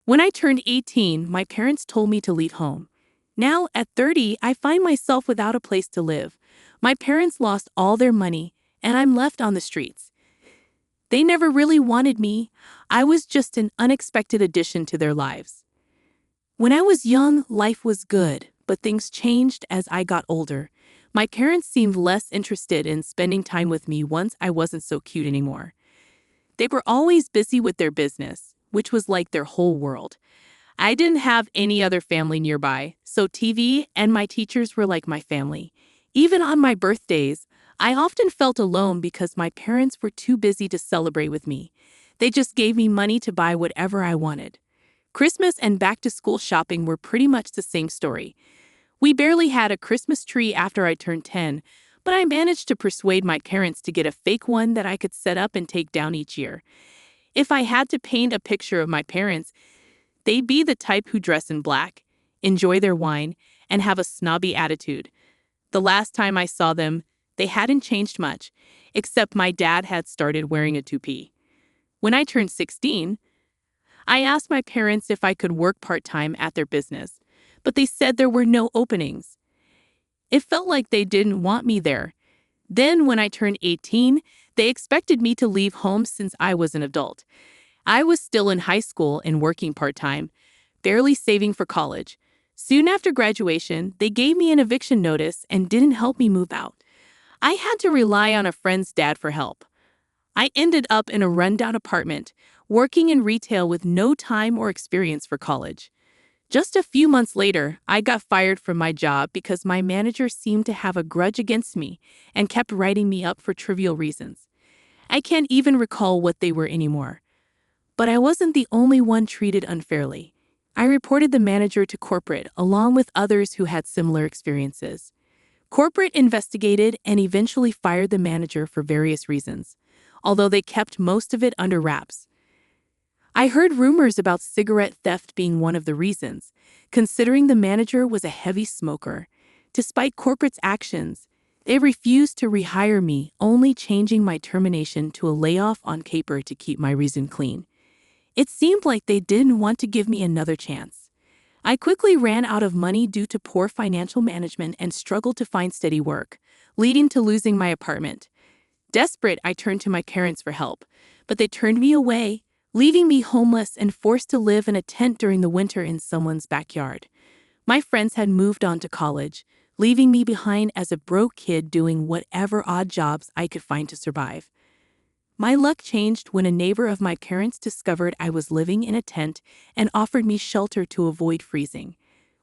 When I turned 18, my parents told me to leave home. Now, at 30, I find myself without a place to live. My parents lost all their money, and I'm left on the streets. They never really wanted me. I was just an unexpected addition to their lives. When I was young, life was good, but things changed as I got older. My parents seemed less interested in spending time with me once I wasn't so cute anymore. They were always busy with their business, which was like their whole world. I didn't have any other family nearby, so TV and my teachers were like my family. Even on my birthdays, I often felt alone because my parents were too busy to celebrate with me. They just gave me money to buy whatever I wanted. Christmas and back-to-school shopping were pretty much the same story. We barely had a Christmas tree after I turned 10, but I managed to persuade my parents to get a fake one that I could set up and take down each year. If I had to paint a picture of my parents, they'd be the type who dress in black, enjoy their wine, and have a snobby attitude. The last time I saw them, they hadn't changed much, except my dad had started wearing a toupee. When I turned 16, I asked my parents if I could work part-time at their business, but they said there were no openings. It felt like they didn't want me there. Then, when I turned 18, they expected me to leave home since I was an adult. I was still in high school and working part-time, barely saving for college. Soon after graduation, they gave me an eviction notice and didn't help me move out. I had to rely on a friend's dad for help. I ended up in a rundown apartment, working in retail with no time or experience for college. Just a few months later, I got fired from my job because my manager seemed to have a grudge against me and kept writing me up for trivial reasons. I can't even recall what they were anymore. But I wasn't the only one treated unfairly. I reported the manager to corporate along with others who had similar experiences. Corporate investigated and eventually fired the manager for various reasons, although they kept most of it under wraps. I heard rumors about cigarette theft being one of the reasons, considering the manager was a heavy smoker. Despite corporate's actions, they refused to rehire me, only changing my termination to a layoff on paper to keep my reason clean. It seemed like they didn't want to give me another chance. I quickly ran out of money due to poor financial management and struggled to find steady work, leading to losing my apartment. Desperate, I turned to my parents for help, but they turned me away, leaving me homeless and forced to live in a tent during the winter in someone's backyard. My friends had moved on to college, leaving me behind as a broke kid doing whatever odd jobs I could find to survive. My luck changed when a neighbor of my parents discovered I was living in a tent and offered me shelter to avoid freezing.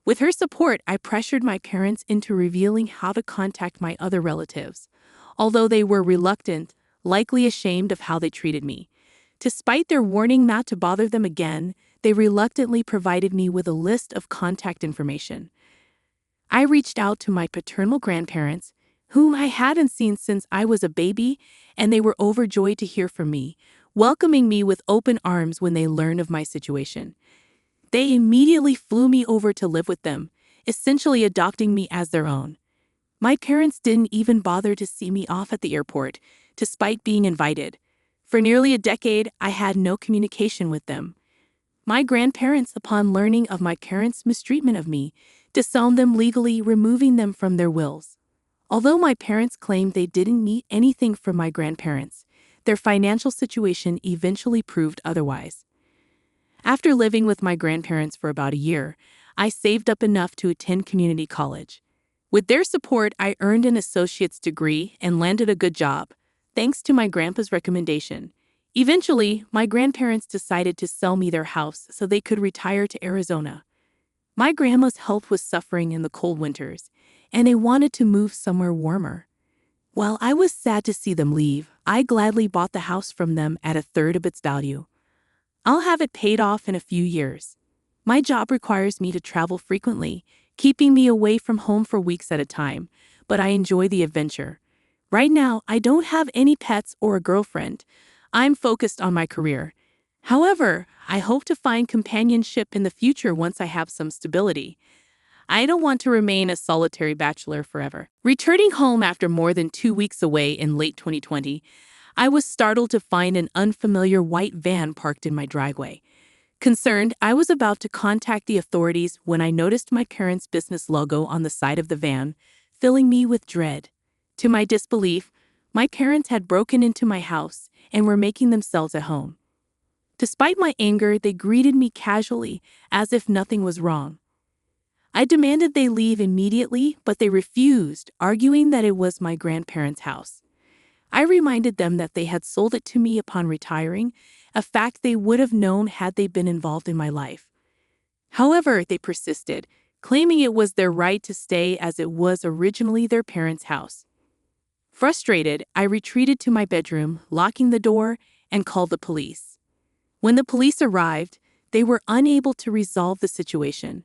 With her support, I pressured my parents into revealing how to contact my other relatives, although they were reluctant, likely ashamed of how they treated me. Despite their warning not to bother them again, they reluctantly provided me with a list of contact information. I reached out to my paternal grandparents, whom I hadn't seen since I was a baby, and they were overjoyed to hear from me, welcoming me with open arms when they learned of my situation. They immediately flew me over to live with them, essentially adopting me as their own. My parents didn't even bother to see me off at the airport, despite being invited. For nearly a decade, I had no communication with them. My grandparents, upon learning of my parents' mistreatment of me, disowned them legally, removing them from their wills. Although my parents claimed they didn't need anything from my grandparents, their financial situation eventually proved otherwise. After living with my grandparents for about a year, I saved up enough to attend community college. With their support, I earned an associate's degree and landed a good job, thanks to my grandpa's recommendation. Eventually, my grandparents decided to sell me their house so they could retire to Arizona. My grandma's health was suffering in the cold winters, and they wanted to move somewhere warmer. While I was sad to see them leave, I gladly bought the house from them at a third of its value. I'll have it paid off in a few years. My job requires me to travel frequently, keeping me away from home for weeks at a time, but I enjoy the adventure. Right now, I don't have any pets or a girlfriend. I'm focused on my career. However, I hope to find companionship in the future once I have some stability. I don't want to remain a solitary bachelor forever. Returning home after more than 2 weeks away in late 2020, I was startled to find an unfamiliar white van parked in my driveway. Concerned, I was about to contact the authorities when I noticed my parents' business logo on the side of the van, filling me with dread. To my disbelief, my parents had broken into my house and were making themselves at home. Despite my anger, they greeted me casually, as if nothing was wrong. I demanded they leave immediately, but they refused, arguing that it was my grandparents' house. I reminded them that they had sold it to me upon retiring, a fact they would have known had they been involved in my life. However, they persisted, claiming it was their right to stay as it was originally their parents' house. Frustrated, I retreated to my bedroom, locking the door, and called the police. When the police arrived, they were unable to resolve the situation.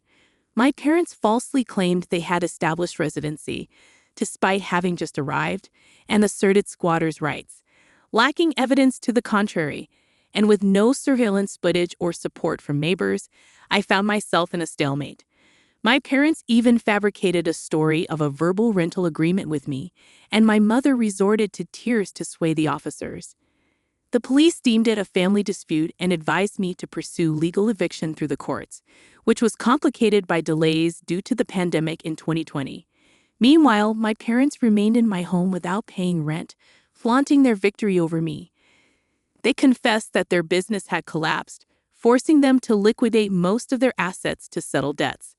My parents falsely claimed they had established residency, despite having just arrived, and asserted squatters' rights, lacking evidence to the contrary, and with no surveillance footage or support from neighbors. I found myself in a stalemate. My parents even fabricated a story of a verbal rental agreement with me, and my mother resorted to tears to sway the officers. The police deemed it a family dispute and advised me to pursue legal eviction through the courts, which was complicated by delays due to the pandemic in 2020. Meanwhile, my parents remained in my home without paying rent, flaunting their victory over me. They confessed that their business had collapsed, forcing them to liquidate most of their assets to settle debts.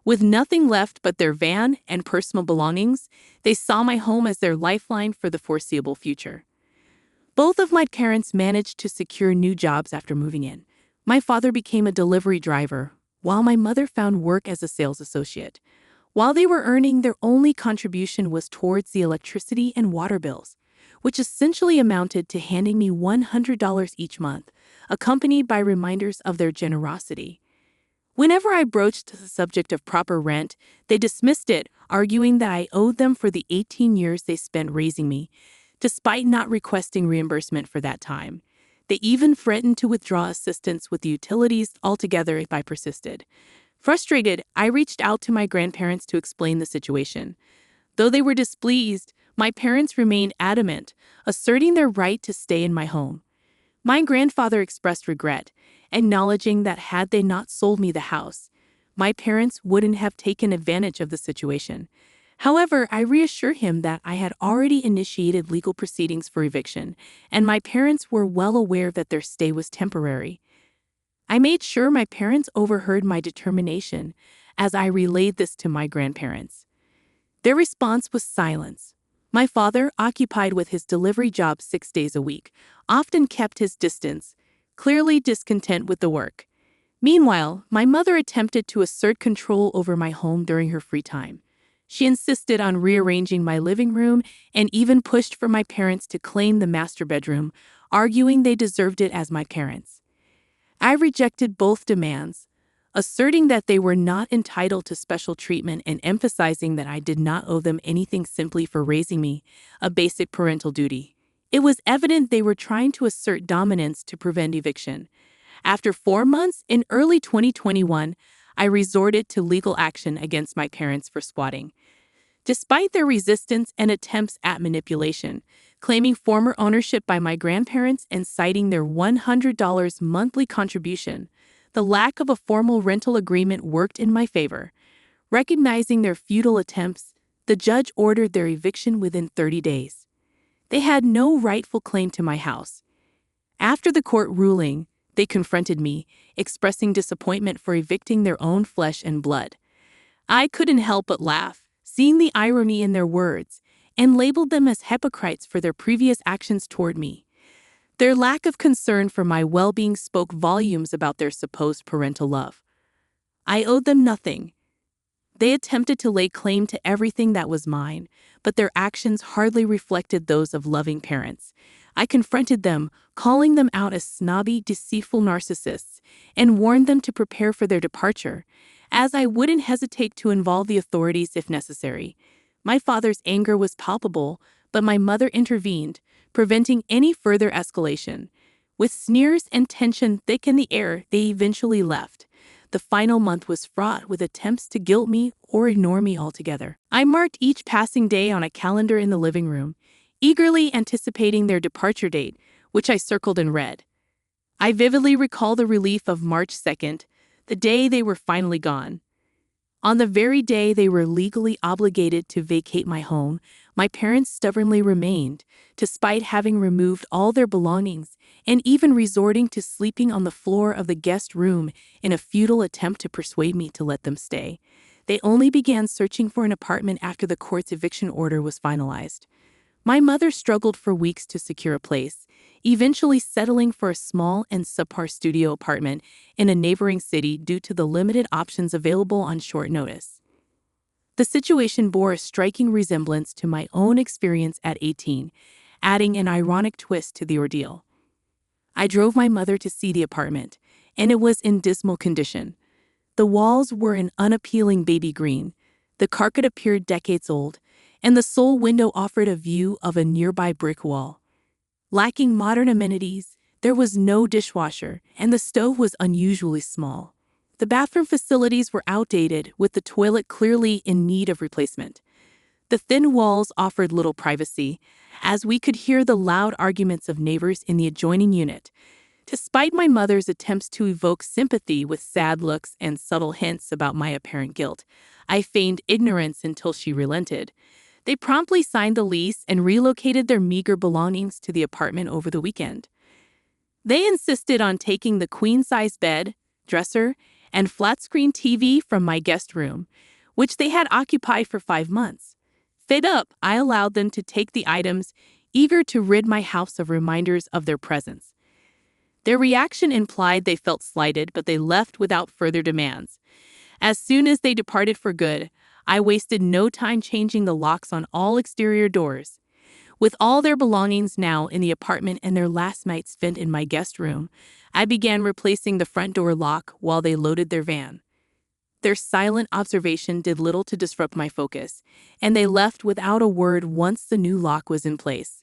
With nothing left but their van and personal belongings, they saw my home as their lifeline for the foreseeable future. Both of my parents managed to secure new jobs after moving in. My father became a delivery driver, while my mother found work as a sales associate. While they were earning, their only contribution was towards the electricity and water bills, which essentially amounted to handing me $100 each month, accompanied by reminders of their generosity. Whenever I broached the subject of proper rent, they dismissed it, arguing that I owed them for the 18 years they spent raising me, despite not requesting reimbursement for that time. They even threatened to withdraw assistance with the utilities altogether if I persisted. Frustrated, I reached out to my grandparents to explain the situation. Though they were displeased, my parents remained adamant, asserting their right to stay in my home. My grandfather expressed regret, acknowledging that had they not sold me the house, my parents wouldn't have taken advantage of the situation. However, I reassured him that I had already initiated legal proceedings for eviction, and my parents were well aware that their stay was temporary. I made sure my parents overheard my determination as I relayed this to my grandparents. Their response was silence. My father, occupied with his delivery job 6 days a week, often kept his distance, clearly discontent with the work. Meanwhile, my mother attempted to assert control over my home during her free time. She insisted on rearranging my living room and even pushed for my parents to claim the master bedroom, arguing they deserved it as my parents. I rejected both demands, asserting that they were not entitled to special treatment and emphasizing that I did not owe them anything simply for raising me, a basic parental duty. It was evident they were trying to assert dominance to prevent eviction. After 4 months, in early 2021, I resorted to legal action against my parents for squatting. Despite their resistance and attempts at manipulation, claiming former ownership by my grandparents and citing their $100 monthly contribution, the lack of a formal rental agreement worked in my favor. Recognizing their futile attempts, the judge ordered their eviction within 30 days. They had no rightful claim to my house. After the court ruling, they confronted me, expressing disappointment for evicting their own flesh and blood. I couldn't help but laugh, seeing the irony in their words, and labeled them as hypocrites for their previous actions toward me. Their lack of concern for my well-being spoke volumes about their supposed parental love. I owed them nothing. They attempted to lay claim to everything that was mine, but their actions hardly reflected those of loving parents. I confronted them, calling them out as snobby, deceitful narcissists, and warned them to prepare for their departure, as I wouldn't hesitate to involve the authorities if necessary. My father's anger was palpable, but my mother intervened, preventing any further escalation. With sneers and tension thick in the air, they eventually left. The final month was fraught with attempts to guilt me or ignore me altogether. I marked each passing day on a calendar in the living room, eagerly anticipating their departure date, which I circled in red. I vividly recall the relief of March 2nd, the day they were finally gone. On the very day they were legally obligated to vacate my home, my parents stubbornly remained, despite having removed all their belongings and even resorting to sleeping on the floor of the guest room in a futile attempt to persuade me to let them stay. They only began searching for an apartment after the court's eviction order was finalized. My mother struggled for weeks to secure a place, eventually settling for a small and subpar studio apartment in a neighboring city due to the limited options available on short notice. The situation bore a striking resemblance to my own experience at 18, adding an ironic twist to the ordeal. I drove my mother to see the apartment, and it was in dismal condition. The walls were an unappealing baby green, the carpet appeared decades old, and the sole window offered a view of a nearby brick wall. Lacking modern amenities, there was no dishwasher, and the stove was unusually small. The bathroom facilities were outdated, with the toilet clearly in need of replacement. The thin walls offered little privacy, as we could hear the loud arguments of neighbors in the adjoining unit. Despite my mother's attempts to evoke sympathy with sad looks and subtle hints about my apparent guilt, I feigned ignorance until she relented. They promptly signed the lease and relocated their meager belongings to the apartment over the weekend. They insisted on taking the queen-size bed, dresser, and flat-screen TV from my guest room, which they had occupied for 5 months. Fed up, I allowed them to take the items, eager to rid my house of reminders of their presence. Their reaction implied they felt slighted, but they left without further demands. As soon as they departed for good, I wasted no time changing the locks on all exterior doors. With all their belongings now in the apartment and their last night spent in my guest room, I began replacing the front door lock while they loaded their van. Their silent observation did little to disrupt my focus, and they left without a word once the new lock was in place.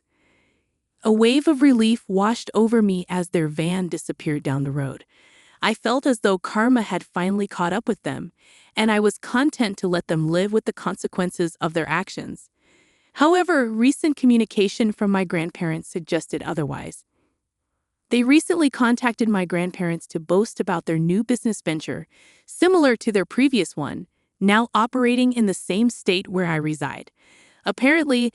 A wave of relief washed over me as their van disappeared down the road. I felt as though karma had finally caught up with them, and I was content to let them live with the consequences of their actions. However, recent communication from my grandparents suggested otherwise. They recently contacted my grandparents to boast about their new business venture, similar to their previous one, now operating in the same state where I reside. Apparently,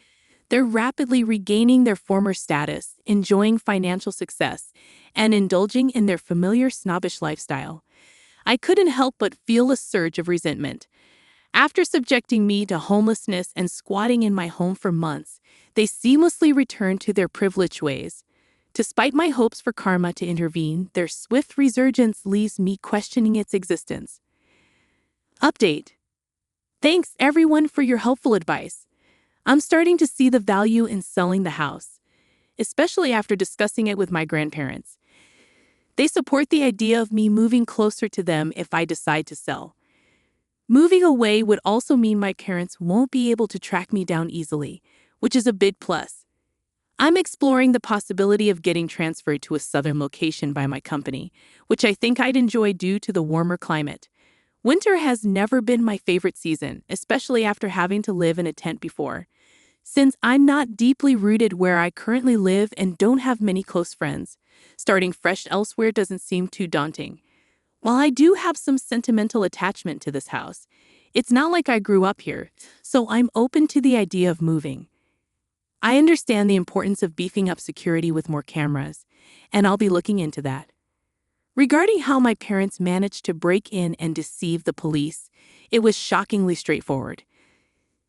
they're rapidly regaining their former status, enjoying financial success, and indulging in their familiar snobbish lifestyle. I couldn't help but feel a surge of resentment. After subjecting me to homelessness and squatting in my home for months, they seamlessly returned to their privileged ways. Despite my hopes for karma to intervene, their swift resurgence leaves me questioning its existence. Update. Thanks everyone for your helpful advice. I'm starting to see the value in selling the house, especially after discussing it with my grandparents. They support the idea of me moving closer to them if I decide to sell. Moving away would also mean my parents won't be able to track me down easily, which is a big plus. I'm exploring the possibility of getting transferred to a southern location by my company, which I think I'd enjoy due to the warmer climate. Winter has never been my favorite season, especially after having to live in a tent before. Since I'm not deeply rooted where I currently live and don't have many close friends, starting fresh elsewhere doesn't seem too daunting. While I do have some sentimental attachment to this house, it's not like I grew up here, so I'm open to the idea of moving. I understand the importance of beefing up security with more cameras, and I'll be looking into that. Regarding how my parents managed to break in and deceive the police, it was shockingly straightforward.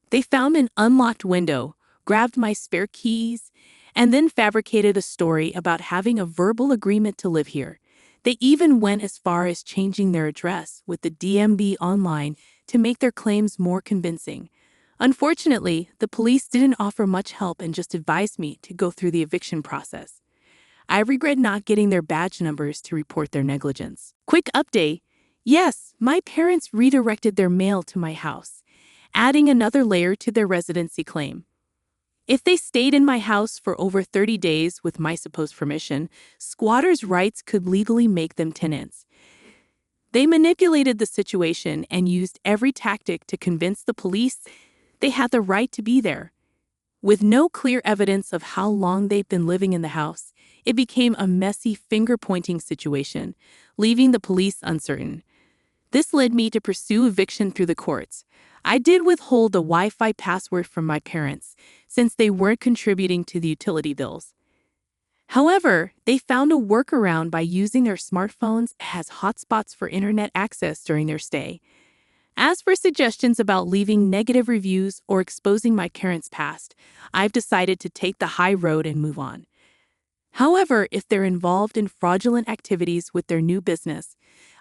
They found an unlocked window, grabbed my spare keys, and then fabricated a story about having a verbal agreement to live here. They even went as far as changing their address with the DMV online to make their claims more convincing. Unfortunately, the police didn't offer much help and just advised me to go through the eviction process. I regret not getting their badge numbers to report their negligence. Quick update. Yes, my parents redirected their mail to my house, adding another layer to their residency claim. If they stayed in my house for over 30 days with my supposed permission, squatters' rights could legally make them tenants. They manipulated the situation and used every tactic to convince the police they had the right to be there. With no clear evidence of how long they've been living in the house, It became a messy finger-pointing situation, leaving the police uncertain. This led me to pursue eviction through the courts. I did withhold the Wi-Fi password from my parents, since they weren't contributing to the utility bills. However, they found a workaround by using their smartphones as hotspots for internet access during their stay. As for suggestions about leaving negative reviews or exposing my parents' past, I've decided to take the high road and move on. However, if they're involved in fraudulent activities with their new business,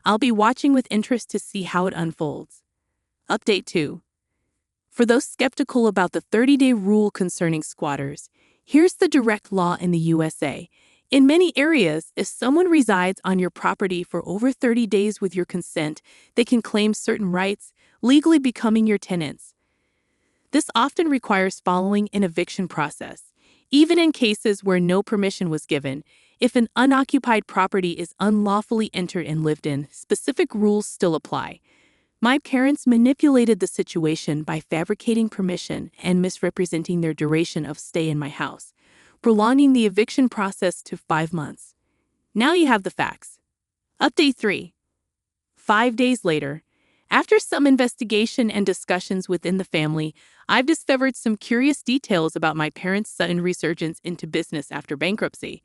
I'll be watching with interest to see how it unfolds. Update 2. For those skeptical about the 30-day rule concerning squatters, here's the direct law in the USA. In many areas, if someone resides on your property for over 30 days with your consent, they can claim certain rights, legally becoming your tenants. This often requires following an eviction process. Even in cases where no permission was given, if an unoccupied property is unlawfully entered and lived in, specific rules still apply. My parents manipulated the situation by fabricating permission and misrepresenting their duration of stay in my house, prolonging the eviction process to 5 months. Now you have the facts. Update 3. 5 days later, after some investigation and discussions within the family, I've discovered some curious details about my parents' sudden resurgence into business after bankruptcy.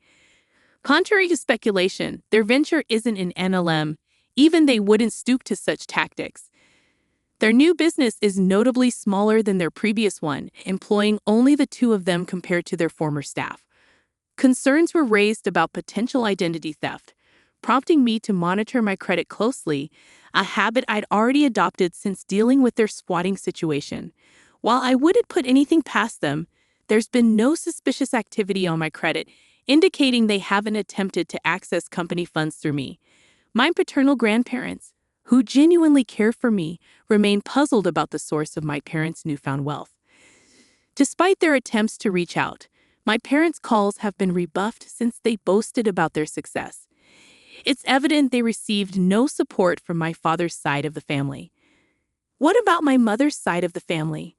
Contrary to speculation, their venture isn't an NLM, even they wouldn't stoop to such tactics. Their new business is notably smaller than their previous one, employing only the 2 of them compared to their former staff. Concerns were raised about potential identity theft, prompting me to monitor my credit closely, a habit I'd already adopted since dealing with their squatting situation. While I wouldn't put anything past them, there's been no suspicious activity on my credit, indicating they haven't attempted to access company funds through me. My paternal grandparents, who genuinely care for me, remain puzzled about the source of my parents' newfound wealth. Despite their attempts to reach out, my parents' calls have been rebuffed since they boasted about their success. It's evident they received no support from my father's side of the family. What about my mother's side of the family?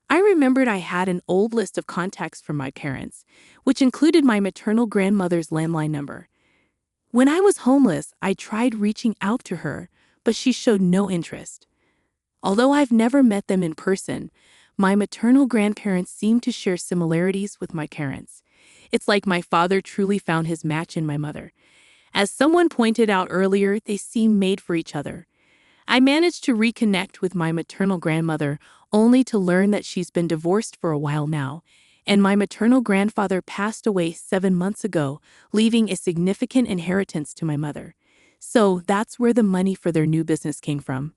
I remembered I had an old list of contacts from my parents, which included my maternal grandmother's landline number. When I was homeless, I tried reaching out to her, but she showed no interest. Although I've never met them in person, my maternal grandparents seem to share similarities with my parents. It's like my father truly found his match in my mother. As someone pointed out earlier, they seem made for each other. I managed to reconnect with my maternal grandmother only to learn that she's been divorced for a while now, and my maternal grandfather passed away 7 months ago, leaving a significant inheritance to my mother. So that's where the money for their new business came from.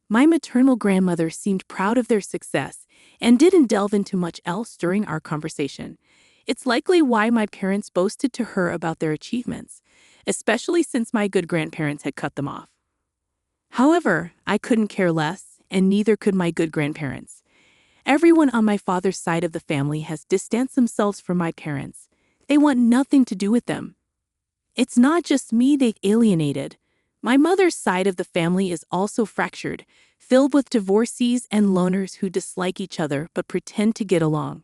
My maternal grandmother seemed proud of their success and didn't delve into much else during our conversation. It's likely why my parents boasted to her about their achievements, especially since my good grandparents had cut them off. However, I couldn't care less, and neither could my good grandparents. Everyone on my father's side of the family has distanced themselves from my parents. They want nothing to do with them. It's not just me they've alienated. My mother's side of the family is also fractured, filled with divorcees and loners who dislike each other but pretend to get along.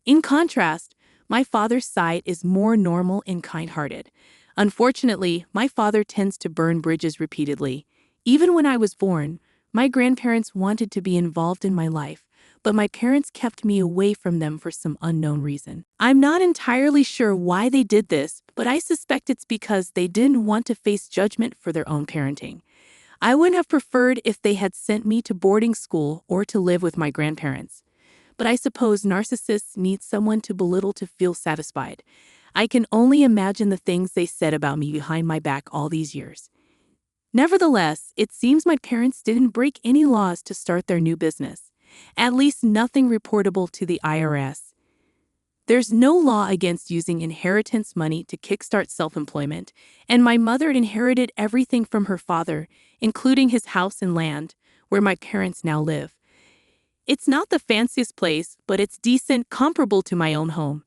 In contrast, my father's side is more normal and kind-hearted. Unfortunately, my father tends to burn bridges repeatedly. Even when I was born, my grandparents wanted to be involved in my life, but my parents kept me away from them for some unknown reason. I'm not entirely sure why they did this, but I suspect it's because they didn't want to face judgment for their own parenting. I would have preferred if they had sent me to boarding school or to live with my grandparents. But I suppose narcissists need someone to belittle to feel satisfied. I can only imagine the things they said about me behind my back all these years. Nevertheless, it seems my parents didn't break any laws to start their new business. At least nothing reportable to the IRS. There's no law against using inheritance money to kickstart self-employment, and my mother inherited everything from her father, including his house and land, where my parents now live. It's not the fanciest place, but it's decent, comparable to my own home.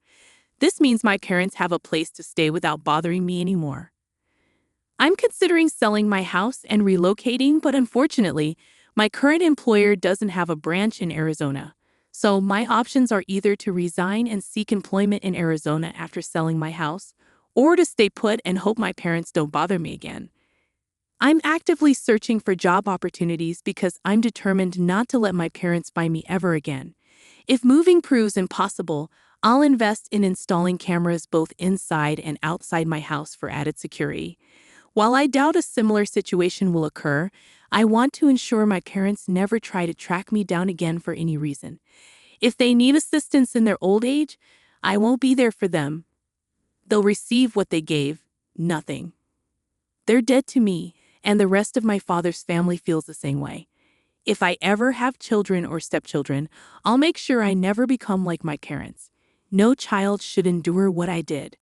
This means my parents have a place to stay without bothering me anymore. I'm considering selling my house and relocating, but unfortunately, my current employer doesn't have a branch in Arizona. So my options are either to resign and seek employment in Arizona after selling my house, or to stay put and hope my parents don't bother me again. I'm actively searching for job opportunities because I'm determined not to let my parents find me ever again. If moving proves impossible, I'll invest in installing cameras both inside and outside my house for added security. While I doubt a similar situation will occur, I want to ensure my parents never try to track me down again for any reason. If they need assistance in their old age, I won't be there for them. They'll receive what they gave, nothing. They're dead to me, and the rest of my father's family feels the same way. If I ever have children or stepchildren, I'll make sure I never become like my parents. No child should endure what I did.